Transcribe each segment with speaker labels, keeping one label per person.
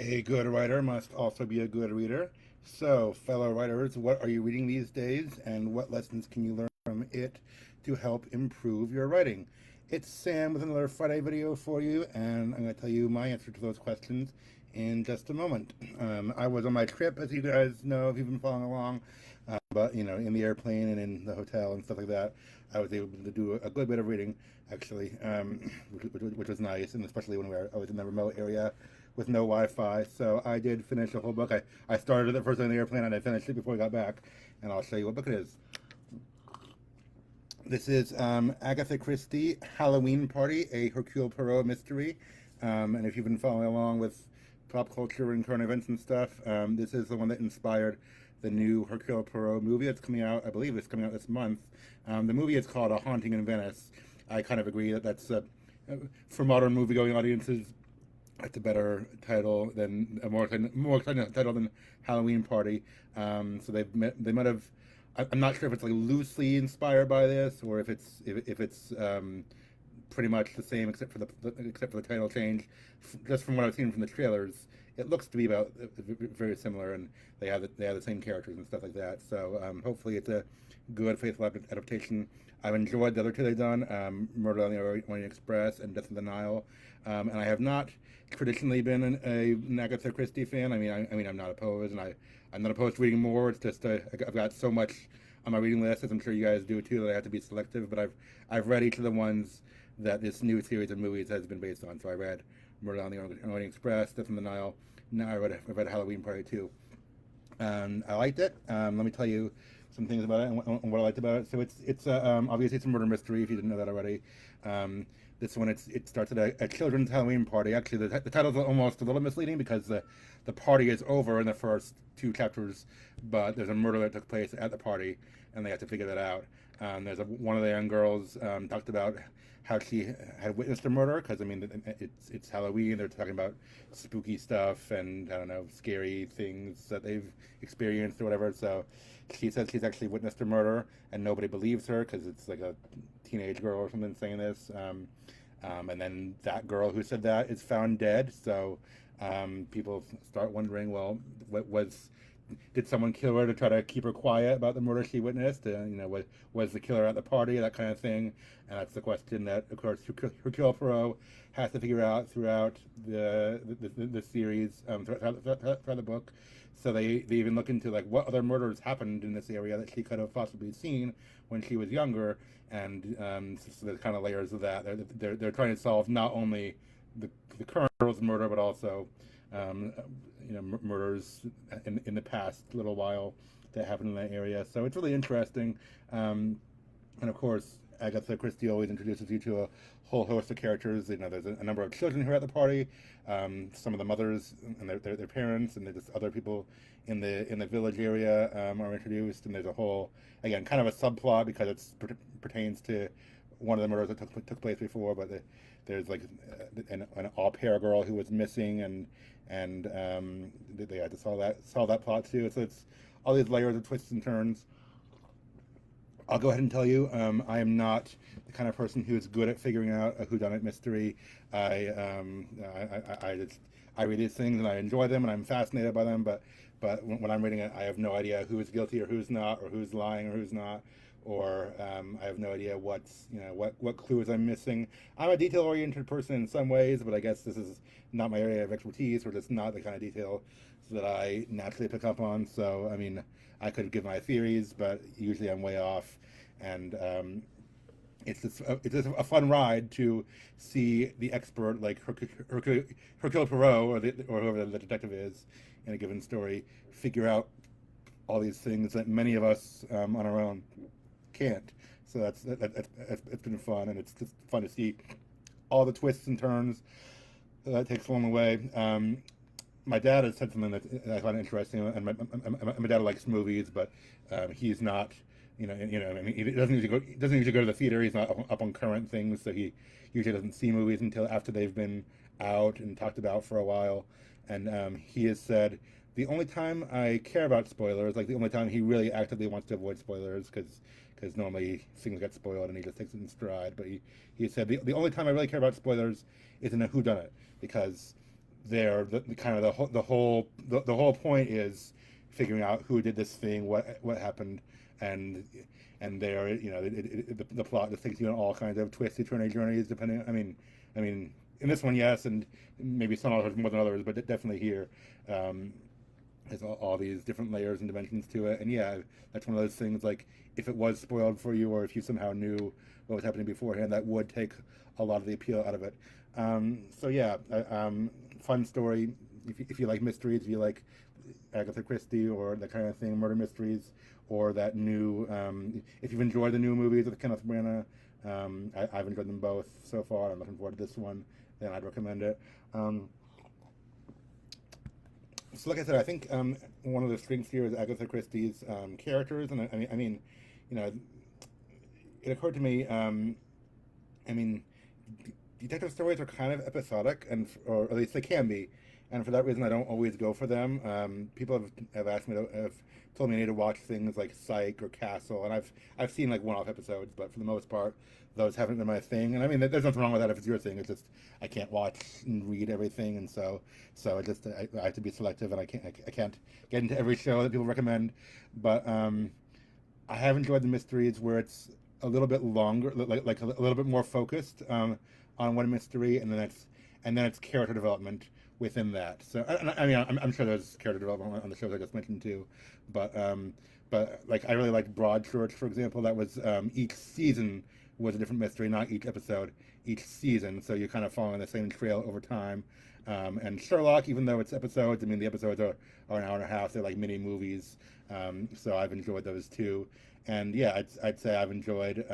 Speaker 1: A good writer must also be a good reader. So, fellow writers, what are you reading these days, and what lessons can you learn from it to help improve your writing? It's Sam with another Friday video for you, and I'm going to tell you my answer to those questions in just a moment. I was on my trip, as you guys know, if you've been following along, but in the airplane and in the hotel and stuff like that, I was able to do a good bit of reading, actually, which was nice, and especially when I was in the remote area with no Wi-Fi. So I did finish a whole book. I started it the first day on the airplane, and I finished it before I got back, and I'll show you what book it is. This is Agatha Christie, Halloween Party, a Hercule Poirot mystery. And if you've been following along with pop culture and current events and stuff, this is the one that inspired the new Hercule Poirot movie that's coming out. I believe it's coming out this month. The movie is called A Haunting in Venice. I kind of agree that that's for modern movie-going audiences. It's a better title than a more exciting title than Halloween Party. So they might have. I'm not sure if it's like loosely inspired by this or if it's pretty much the same except for the title change. Just from what I've seen from the trailers, it looks to be about very similar, and they have the same characters and stuff like that. So hopefully it's a good faithful adaptation. I've enjoyed the other two they've done, Murder on the Orient Express and Death in the Nile, and I have not traditionally been an Agatha Christie fan. I mean, I'm not opposed, and I'm not opposed to reading more. It's just I've got so much on my reading list, as I'm sure you guys do too, that I have to be selective. But I've read each of the ones that this new series of movies has been based on. So I read Murder on the Orient Express, Death in the Nile. Now I read Halloween Party 2. I liked it. Let me tell you some things about it and what I liked about it. So it's obviously it's a murder mystery if you didn't know that already. This one it starts at a children's Halloween party. Actually, the title's almost a little misleading because the party is over in the first two chapters, but there's a murder that took place at the party, and they have to figure that out. One of the young girls talked about how she had witnessed a murder because I mean it's Halloween. They're talking about spooky stuff and I don't know scary things that they've experienced or whatever. So she says she's actually witnessed a murder and nobody believes her because it's like a teenage girl or something saying this. And then that girl who said that is found dead. So people start wondering, well, did someone kill her to try to keep her quiet about the murder she witnessed? Was the killer at the party? That kind of thing. And that's the question that, of course, Hercule Poirot has to figure out throughout the series, throughout the book. So they even look into like what other murders happened in this area that she could have possibly seen when she was younger, and so there's kind of layers of that. They're trying to solve not only the current girl's murder, but also murders in the past little while that happened in that area. So it's really interesting. And of course, Agatha Christie always introduces you to a whole host of characters. There's a number of children who are at the party. Some of the mothers and their parents, and there's just other people in the village area are introduced. And there's a whole, again, kind of a subplot because it pertains to one of the murders that took place before. But there's like an au pair girl who was missing, and they had to solve that plot too. So it's all these layers of twists and turns. I'll go ahead and tell you, I am not the kind of person who is good at figuring out a whodunit mystery. I read these things and I enjoy them and I'm fascinated by them, but when I'm reading it, I have no idea who is guilty or who's not, or who's lying or who's not, or I have no idea what clues I'm missing. I'm a detail-oriented person in some ways, but I guess this is not my area of expertise, or just not the kind of detail that I naturally pick up on. So, I mean, I could give my theories, but usually I'm way off. And it's just a fun ride to see the expert like Hercule Poirot or whoever the detective is in a given story figure out all these things that many of us on our own can't. So it's been fun, and it's just fun to see all the twists and turns that takes along the way. My dad has said something that I find interesting, and my dad likes movies, but he's not, I mean, he doesn't usually go to the theater. He's not up on current things, so he usually doesn't see movies until after they've been out and talked about for a while. And he has said the only time I care about spoilers, like the only time he really actively wants to avoid spoilers, because normally things get spoiled and he just takes it in stride. But he said the only time I really care about spoilers is in a whodunit, because the kind of the whole point is figuring out who did this thing, what happened, and there, the plot just takes you on all kinds of twisty turny journeys. Depending, I mean, in this one, yes, and maybe some others more than others, but definitely here, there's all these different layers and dimensions to it. And yeah, that's one of those things. Like, if it was spoiled for you, or if you somehow knew what was happening beforehand, that would take a lot of the appeal out of it. So yeah, fun story. If you like mysteries, if you like Agatha Christie or that kind of thing, murder mysteries, or that new, if you've enjoyed the new movies with Kenneth Branagh, I've enjoyed them both so far. I'm looking forward to this one. Then I'd recommend it. So, like I said, I think one of the strengths here is Agatha Christie's characters, and I mean, you know, it occurred to me. I mean, detective stories are kind of episodic, or at least they can be, and for that reason, I don't always go for them. People have asked me have told me I need to watch things like Psych or Castle, and I've seen like one-off episodes, but for the most part, those haven't been my thing. And I mean, there's nothing wrong with that if it's your thing. It's just I can't watch and read everything, and so I have to be selective, and I can't get into every show that people recommend. But I have enjoyed the mysteries where it's a little bit longer, like a little bit more focused on one mystery, and then it's character development within that. So I mean, I'm sure there's character development on the shows I just mentioned too, but like I really liked Broadchurch, for example. That was each season was a different mystery, not each episode, each season. So you're kind of following the same trail over time. And Sherlock, even though it's episodes, I mean the episodes are an hour and a half. They're like mini movies. So I've enjoyed those too. And yeah, I'd say I've enjoyed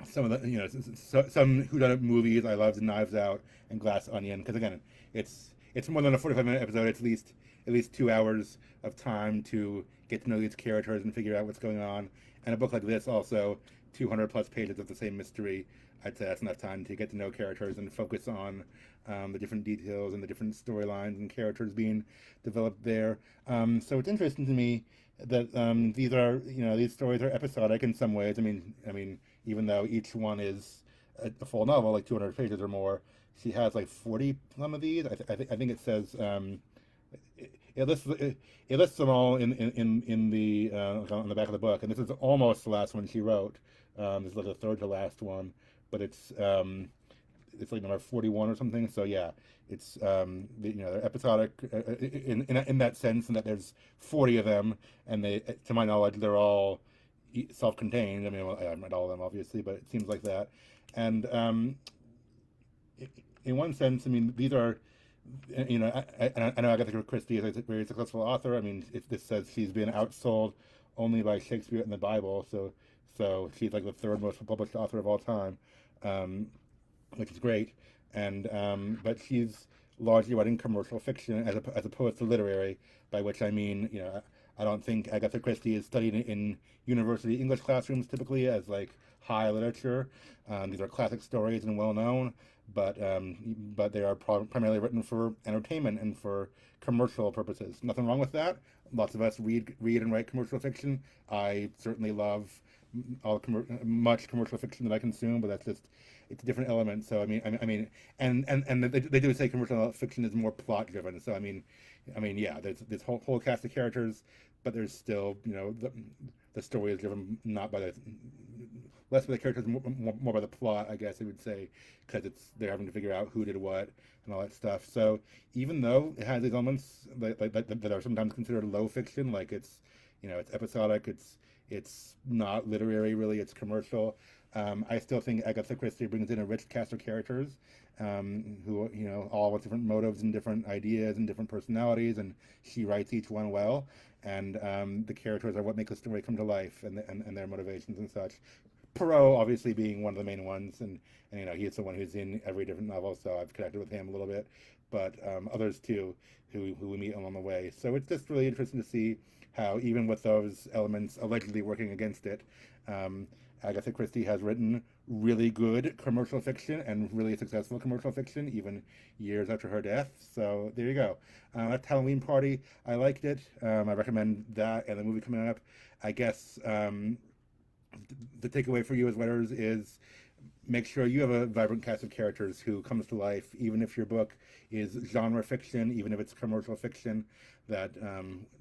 Speaker 1: some of the some whodunit movies. I loved Knives Out and Glass Onion because again, it's more than a 45-minute episode. It's at least 2 hours of time to get to know these characters and figure out what's going on. And a book like this, also 200 plus pages of the same mystery, I'd say that's enough time to get to know characters and focus on the different details and the different storylines and characters being developed there. So it's interesting to me that these stories are episodic in some ways. I mean, even though each one is a full novel, like 200 pages or more, she has like 40 some of these. I think it says it lists them all in the on the back of the book, and this is almost the last one she wrote. This is like the third to last one, but it's like number 41 or something. So yeah, it's they're episodic in that sense, and that there's 40 of them, and they, to my knowledge, they're all self-contained. I mean, well, I haven't read all of them obviously, but it seems like that. And in one sense, I mean, these are, I know Agatha Christie is a very successful author. I mean, this says she's been outsold only by Shakespeare and the Bible, so she's like the third most published author of all time, which is great. And but she's largely writing commercial fiction as opposed to literary, by which I mean, I don't think Agatha Christie is studied in university English classrooms typically as like high literature. These are classic stories and well known, but they are primarily written for entertainment and for commercial purposes. Nothing wrong with that. Lots of us read and write commercial fiction. I certainly love much commercial fiction that I consume, but it's a different element. So I mean, and they do say commercial fiction is more plot driven. So I mean, yeah, there's this whole cast of characters, but there's still, the story is driven not by less by the characters, more by the plot, I guess I would say, because they're having to figure out who did what and all that stuff. So even though it has these elements that are sometimes considered low fiction, like it's episodic, it's not literary really, it's commercial. I still think Agatha Christie brings in a rich cast of characters who, all with different motives and different ideas and different personalities, and she writes each one well. And the characters are what make the story come to life, and their motivations and such. Perot obviously being one of the main ones, and he's the one who's in every different novel, so I've connected with him a little bit, but others too who we meet along the way. So it's just really interesting to see how, even with those elements allegedly working against it, Agatha Christie has written really good commercial fiction and really successful commercial fiction, even years after her death. So there you go. That's Hallowe'en Party. I liked it. I recommend that and the movie coming up. I guess the takeaway for you as letters is make sure you have a vibrant cast of characters who comes to life, even if your book is genre fiction, even if it's commercial fiction that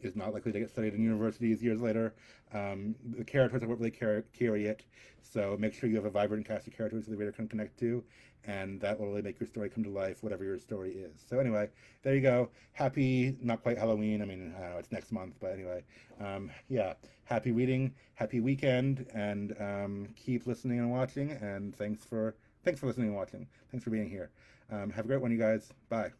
Speaker 1: is not likely to get studied in universities years later. The characters are what really carry it. So make sure you have a vibrant cast of characters that the reader can connect to, and that will really make your story come to life, whatever your story is. So anyway, there you go. Happy, not quite Halloween. I mean, I don't know, it's next month, but anyway, yeah. Happy reading, happy weekend, and keep listening and watching. And thanks for listening and watching. Thanks for being here. Have a great one, you guys. Bye.